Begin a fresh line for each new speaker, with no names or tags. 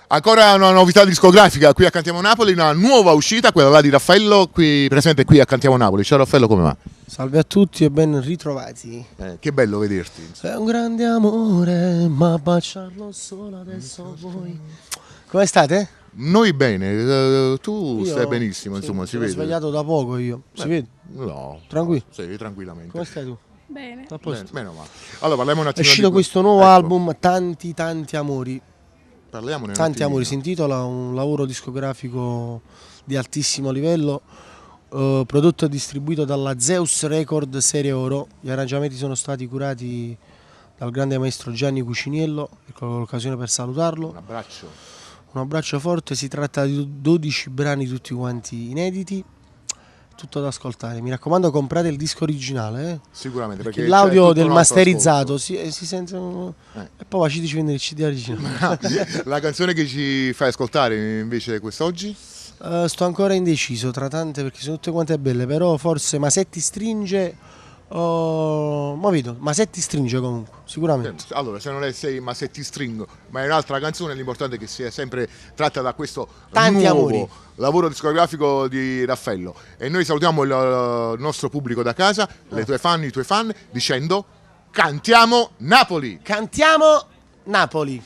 Ancora una novità discografica qui a Cantiamo Napoli, una nuova uscita, quella là di Raffaello, qui presente qui a Cantiamo Napoli. Ciao Raffaello, come va?
Salve a tutti e ben ritrovati.
Che bello vederti.
È un grande amore, ma baciarlo solo adesso vuoi. Come state?
Noi bene, tu
Io-
stai benissimo,
sì,
insomma,
mi
si
sono
vede.
svegliato da poco io. Si vede?
No,
Tranquillo?
Sì, tranquillamente.
Come stai tu?
Bene.
A posto.
Meno male. Allora parliamo un
È
attimo
uscito
di
questo nuovo
ecco,
album, Tanti amori.
Parliamone un
Tanti amori,
attimino.
si intitola un lavoro discografico di altissimo livello, prodotto e distribuito dalla Zeus Record Serie Oro. Gli arrangiamenti sono stati curati dal grande maestro Gianni Cuciniello, ecco l'occasione per salutarlo.
Un abbraccio.
Un abbraccio forte, si tratta di 12 brani tutti quanti inediti, tutto da ascoltare. Mi raccomando, comprate il disco originale,
Sicuramente,
perché
perché
l'audio
c'è tutto
del
un altro
masterizzato si sente
Eh.
e poi ci dici vendere il CD originale.
ascolto. La canzone che ci fai ascoltare invece quest'oggi?
Sto ancora indeciso tra tante perché sono tutte quante belle, però forse Masetti stringe, ma vedo, Masetti stringe comunque, sicuramente.
Allora, se non è sei, ma se ti stringo, ma è un'altra canzone, l'importante è che sia sempre tratta da questo
Tanti
nuovo
amori.
lavoro discografico di Raffaello. E noi salutiamo il nostro pubblico da casa, le tue fan, i tuoi fan, dicendo: cantiamo Napoli!
Cantiamo Napoli.